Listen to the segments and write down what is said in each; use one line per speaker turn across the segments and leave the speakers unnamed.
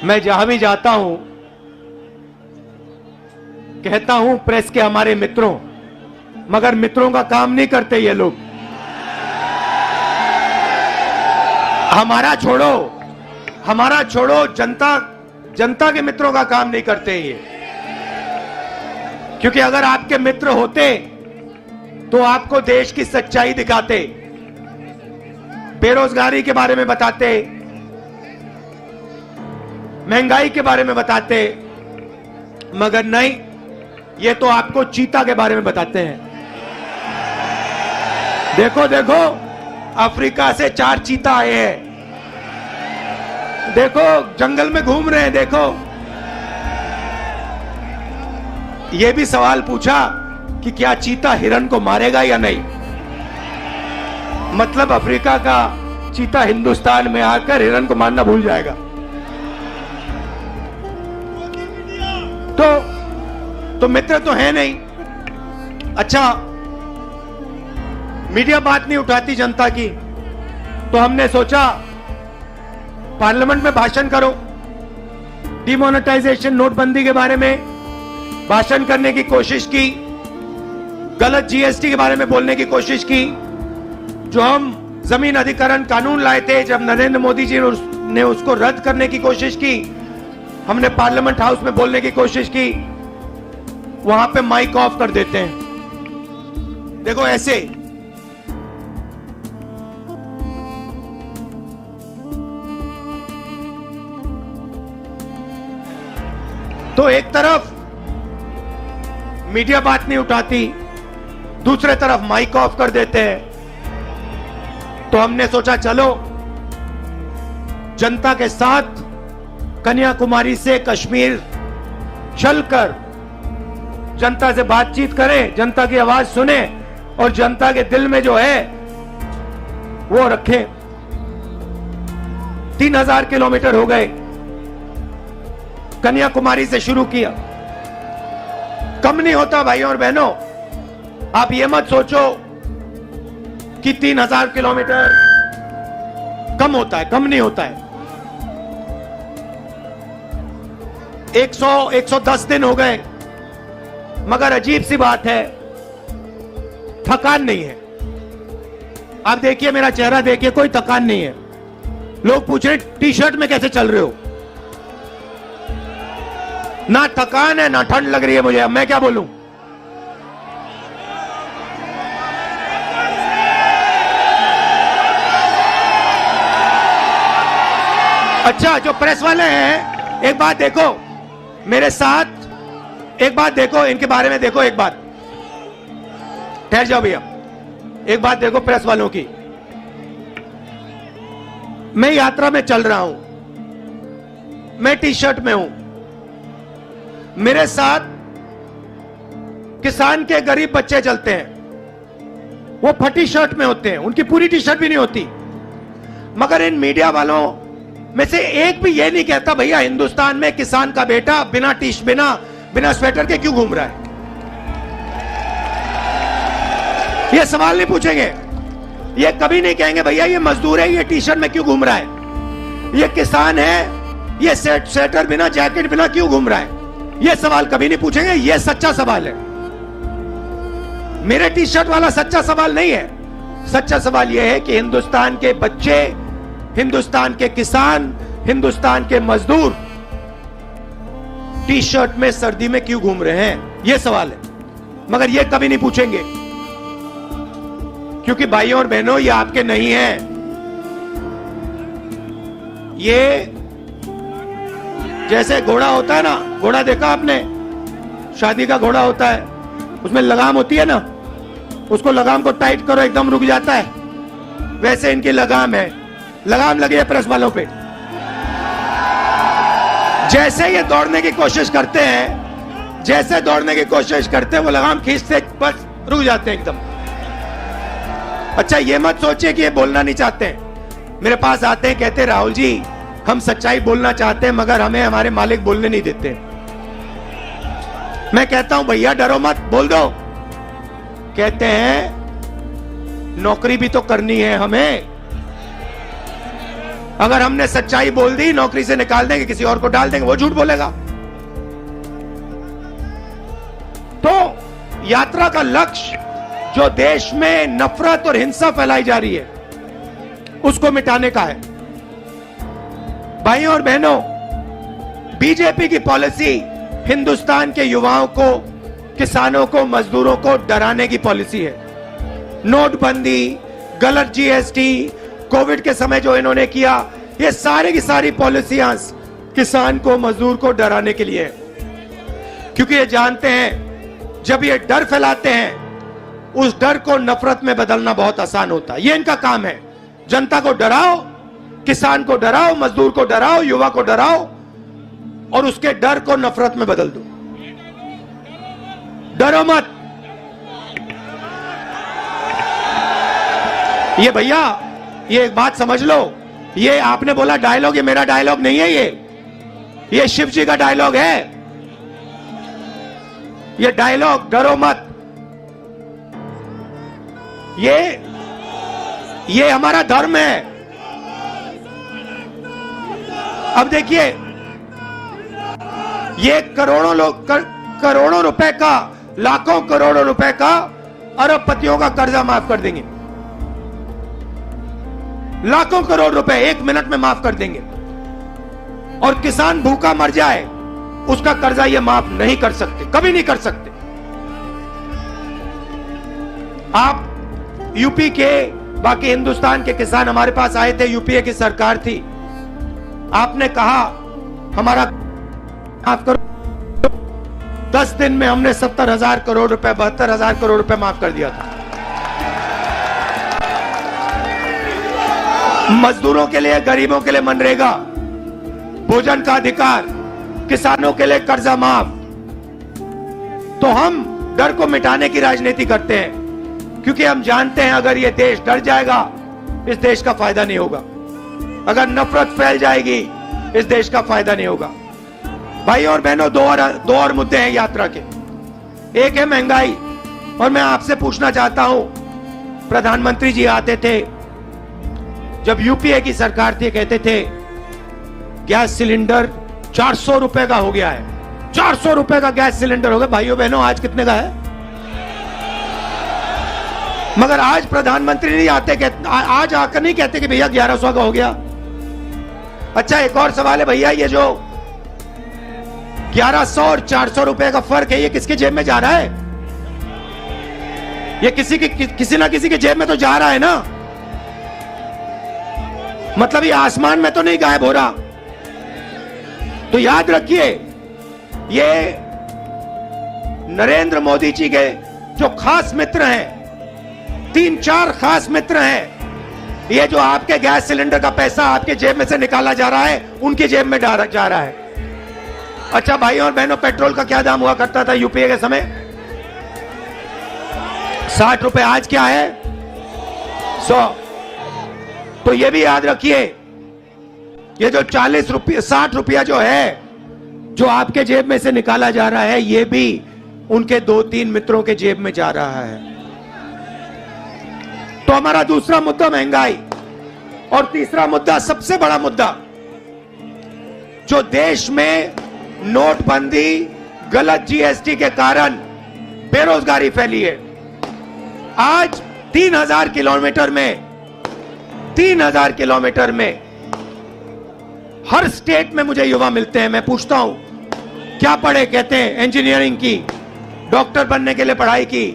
मैं जहां भी जाता हूं कहता हूं प्रेस के हमारे मित्रों, मगर मित्रों का काम नहीं करते ये लोग। हमारा छोड़ो, जनता के मित्रों का काम नहीं करते ये। क्योंकि अगर आपके मित्र होते तो आपको देश की सच्चाई दिखाते, बेरोजगारी के बारे में बताते, महंगाई के बारे में बताते, मगर नहीं, ये तो आपको चीता के बारे में बताते हैं। देखो देखो, अफ्रीका से 4 चीता आए हैं, देखो जंगल में घूम रहे हैं। देखो, ये भी सवाल पूछा कि क्या चीता हिरन को मारेगा या नहीं। मतलब अफ्रीका का चीता हिंदुस्तान में आकर हिरन को मारना भूल जाएगा। तो मित्र तो है नहीं। अच्छा, मीडिया बात नहीं उठाती जनता की, तो हमने सोचा पार्लियामेंट में भाषण करो, डिमोनेटाइजेशन नोटबंदी के बारे में भाषण करने की कोशिश की, गलत जीएसटी के बारे में बोलने की कोशिश की। जो हम जमीन अधिग्रहण कानून लाए थे, जब नरेंद्र मोदी जी ने उसको रद्द करने की कोशिश की, हमने पार्लियामेंट हाउस में बोलने की कोशिश की, वहां पे माइक ऑफ कर देते हैं। देखो ऐसे। तो एक तरफ मीडिया बात नहीं उठाती, दूसरे तरफ माइक ऑफ कर देते हैं। तो हमने सोचा चलो जनता के साथ कन्याकुमारी से कश्मीर चलकर जनता से बातचीत करें, जनता की आवाज सुने और जनता के दिल में जो है वो रखें। 3000 किलोमीटर हो गए, कन्याकुमारी से शुरू किया। कम नहीं होता भाइयों और बहनों। आप ये मत सोचो कि 3000 किलोमीटर कम होता है, कम नहीं होता है। 110 दिन हो गए, मगर अजीब सी बात है, थकान नहीं है। आप देखिए, मेरा चेहरा देखिए, कोई थकान नहीं है। लोग पूछ रहे टी शर्ट में कैसे चल रहे हो। ना थकान है, ना ठंड लग रही है मुझे। अब मैं क्या बोलूं। अच्छा, जो प्रेस वाले हैं, एक बात देखो मेरे साथ, एक बात देखो इनके बारे में। देखो एक बात, ठहर जाओ भैया, एक बात देखो प्रेस वालों की। मैं यात्रा में चल रहा हूं, मैं टी शर्ट में हूं, मेरे साथ किसान के गरीब बच्चे चलते हैं, वो फटी शर्ट में होते हैं, उनकी पूरी टी शर्ट भी नहीं होती। मगर इन मीडिया वालों में से एक भी ये नहीं कहता भैया हिंदुस्तान में किसान का बेटा बिना स्वेटर के क्यों घूम रहा है। ये सवाल नहीं पूछेंगे, ये कभी नहीं कहेंगे भैया ये मजदूर है, ये टी शर्ट में क्यों घूम रहा है, ये किसान है, ये स्वेटर बिना जैकेट बिना क्यों घूम रहा है। ये सवाल कभी नहीं पूछेंगे। ये सच्चा सवाल है, मेरे टी शर्ट वाला सच्चा सवाल नहीं है। सच्चा सवाल यह है कि हिंदुस्तान के बच्चे, हिंदुस्तान के किसान, हिंदुस्तान के मजदूर टी शर्ट में सर्दी में क्यों घूम रहे हैं, यह सवाल है। मगर यह कभी नहीं पूछेंगे, क्योंकि भाइयों और बहनों ये आपके नहीं हैं। ये जैसे घोड़ा होता है ना, घोड़ा देखा आपने, शादी का घोड़ा होता है, उसमें लगाम होती है ना, उसको लगाम को टाइट करो एकदम रुक जाता है। वैसे इनकी लगाम है, लगाम लगी है प्रेस वालों पे। जैसे ये दौड़ने की कोशिश करते हैं, जैसे दौड़ने की कोशिश करते हैं, वो लगाम खींचते बस रुक जाते हैं एकदम। अच्छा, ये मत सोचिए कि ये बोलना नहीं चाहते। मेरे पास आते हैं, कहते राहुल जी हम सच्चाई बोलना चाहते हैं, मगर हमें हमारे मालिक बोलने नहीं देते। मैं कहता हूं भैया डरो मत, बोल दो। कहते हैं नौकरी भी तो करनी है हमें, अगर हमने सच्चाई बोल दी, नौकरी से निकाल देंगे, किसी और को डाल देंगे, वो झूठ बोलेगा। तो यात्रा का लक्ष्य जो देश में नफरत और हिंसा फैलाई जा रही है उसको मिटाने का है। भाइयों और बहनों, बीजेपी की पॉलिसी हिंदुस्तान के युवाओं को, किसानों को, मजदूरों को डराने की पॉलिसी है। नोटबंदी, गलत जीएसटी, कोविड के समय जो इन्होंने किया, ये सारी की सारी पॉलिसियां किसान को, मजदूर को डराने के लिए है। क्योंकि ये जानते हैं जब ये डर फैलाते हैं, उस डर को नफरत में बदलना बहुत आसान होता है। ये इनका काम है। जनता को डराओ, किसान को डराओ, मजदूर को डराओ, युवा को डराओ और उसके डर को नफरत में बदल दो। डरो मत। ये भैया, ये एक बात समझ लो, ये आपने बोला डायलॉग, ये मेरा डायलॉग नहीं है। ये शिव जी का डायलॉग है। ये डायलॉग डरो मत, ये हमारा धर्म है। अब देखिए, ये करोड़ों रुपए का, लाखों करोड़ों रुपए का, अरबपतियों का कर्जा माफ कर देंगे। लाखों करोड़ रुपए 1 मिनट में माफ कर देंगे। और किसान भूखा मर जाए, उसका कर्जा ये माफ नहीं कर सकते, कभी नहीं कर सकते। आप यूपी के, बाकी हिंदुस्तान के किसान हमारे पास आए थे, यूपीए की सरकार थी। आपने कहा हमारा माफ करो, 10 दिन में हमने 70,000 करोड़ रुपए, 72,000 करोड़ रुपए माफ कर दिया था। मजदूरों के लिए, गरीबों के लिए मनरेगा, भोजन का अधिकार, किसानों के लिए कर्जा माफ। तो हम डर को मिटाने की राजनीति करते हैं, क्योंकि हम जानते हैं अगर ये देश डर जाएगा, इस देश का फायदा नहीं होगा। अगर नफरत फैल जाएगी, इस देश का फायदा नहीं होगा। भाई और बहनों, दो और मुद्दे हैं यात्रा के। एक है महंगाई, और मैं आपसे पूछना चाहता हूं, प्रधानमंत्री जी आते थे, जब यूपीए की सरकार थी, कहते थे गैस सिलेंडर 400 रुपए का हो गया है। 400 रुपए का गैस सिलेंडर हो गया। भाइयों बहनों, आज कितने का है? मगर आज प्रधानमंत्री नहीं आते, आज आकर नहीं कहते कि भैया 1100 का हो गया। अच्छा, एक और सवाल है भैया, ये जो 1100 और 400 रुपए का फर्क है, ये किसके जेब में जा रहा है? ये किसी ना किसी के जेब में तो जा रहा है ना। मतलब ये आसमान में तो नहीं गायब हो रहा। तो याद रखिए, ये नरेंद्र मोदी जी के जो खास मित्र हैं, 3-4 खास मित्र हैं, ये जो आपके गैस सिलेंडर का पैसा आपके जेब में से निकाला जा रहा है, उनकी जेब में जा रहा है। अच्छा भाइयों और बहनों, पेट्रोल का क्या दाम हुआ करता था यूपीए के समय? 60 रुपए। आज क्या है? 100। तो ये भी याद रखिए, ये जो 40 रुपये, 60 रुपया जो है, जो आपके जेब में से निकाला जा रहा है, ये भी उनके 2-3 मित्रों के जेब में जा रहा है। तो हमारा दूसरा मुद्दा महंगाई, और तीसरा मुद्दा, सबसे बड़ा मुद्दा, जो देश में नोटबंदी, गलत जीएसटी के कारण बेरोजगारी फैली है। आज 3,000 किलोमीटर में हर स्टेट में मुझे युवा मिलते हैं। मैं पूछता हूं क्या पढ़े, कहते हैं इंजीनियरिंग की, डॉक्टर बनने के लिए पढ़ाई की,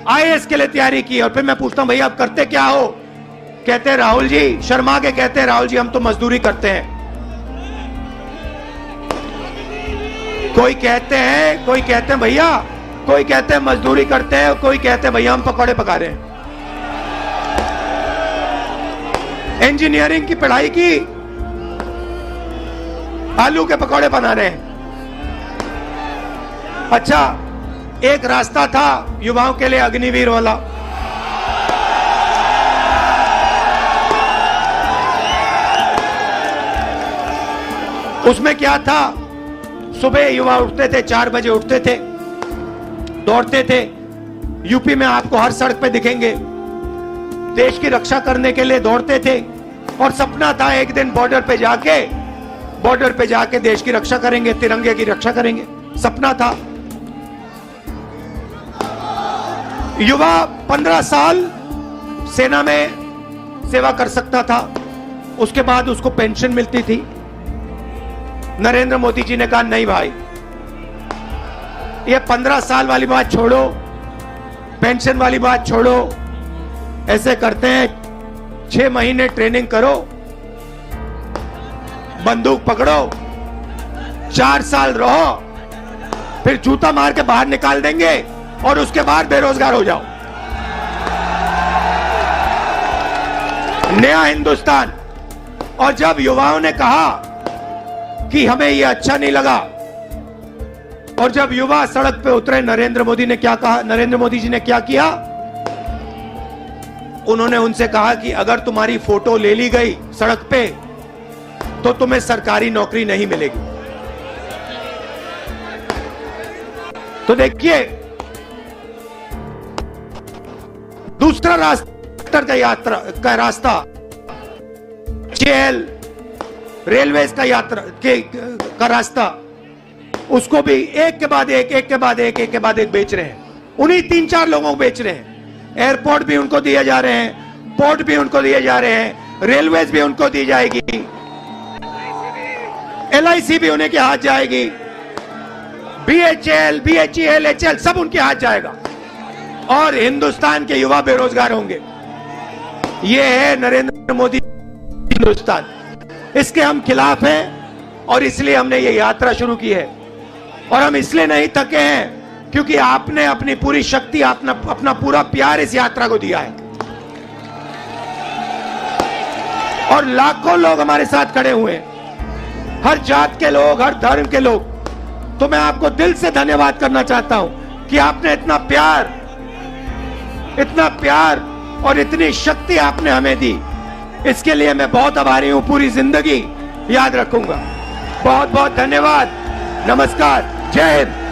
आईएएस के लिए तैयारी की। और फिर मैं पूछता हूं भैया आप करते क्या हो? कहते हैं राहुल जी, शर्मा के कहते हैं राहुल जी हम तो मजदूरी करते हैं। कोई कहते हैं भैया, कोई कहते हैं मजदूरी करते हैं, कोई कहते हैं भैया हम पकौड़े पका रहे हैं। इंजीनियरिंग की पढ़ाई की, आलू के पकौड़े बना रहे हैं। अच्छा, एक रास्ता था युवाओं के लिए अग्निवीर वाला, उसमें क्या था? सुबह युवा उठते थे, 4 बजे उठते थे, दौड़ते थे। यूपी में आपको हर सड़क पे दिखेंगे, देश की रक्षा करने के लिए दौड़ते थे। और सपना था एक दिन बॉर्डर पे जाके देश की रक्षा करेंगे, तिरंगे की रक्षा करेंगे, सपना था। युवा 15 साल सेना में सेवा कर सकता था, उसके बाद उसको पेंशन मिलती थी। नरेंद्र मोदी जी ने कहा नहीं भाई, ये 15 साल वाली बात छोड़ो, पेंशन वाली बात छोड़ो, ऐसे करते हैं 6 महीने ट्रेनिंग करो, बंदूक पकड़ो, 4 साल रहो, फिर जूता मार के बाहर निकाल देंगे और उसके बाद बेरोजगार हो जाओ। नया हिंदुस्तान। और जब युवाओं ने कहा कि हमें यह अच्छा नहीं लगा, और जब युवा सड़क पे उतरे, नरेंद्र मोदी ने क्या कहा? नरेंद्र मोदी जी ने क्या किया? उन्होंने उनसे कहा कि अगर तुम्हारी फोटो ले ली गई सड़क पे तो तुम्हें सरकारी नौकरी नहीं मिलेगी। तो देखिए, दूसरा रास्ता जेल, रेलवे का रास्ता, उसको भी एक के बाद एक बेच रहे हैं। उन्हीं 3-4 लोगों को बेच रहे हैं। एयरपोर्ट भी उनको दिए जा रहे हैं, पोर्ट भी उनको दिए जा रहे हैं, रेलवेज भी उनको दी जाएगी, LIC भी उन्हें के हाथ जाएगी, BHL, BHEL, HL सब उनके हाथ जाएगा, और हिंदुस्तान के युवा बेरोजगार होंगे। ये है नरेंद्र मोदी हिंदुस्तान। इसके हम खिलाफ हैं और इसलिए हमने ये यात्रा शुरू की है। और हम इसलिए नहीं थके हैं क्योंकि आपने अपनी पूरी शक्ति, अपना पूरा प्यार इस यात्रा को दिया है, और लाखों लोग हमारे साथ खड़े हुए हैं, हर जात के लोग, हर धर्म के लोग। तो मैं आपको दिल से धन्यवाद करना चाहता हूं कि आपने इतना प्यार और इतनी शक्ति आपने हमें दी। इसके लिए मैं बहुत आभारी हूं, पूरी जिंदगी याद रखूंगा। बहुत बहुत धन्यवाद। नमस्कार, जय हिंद।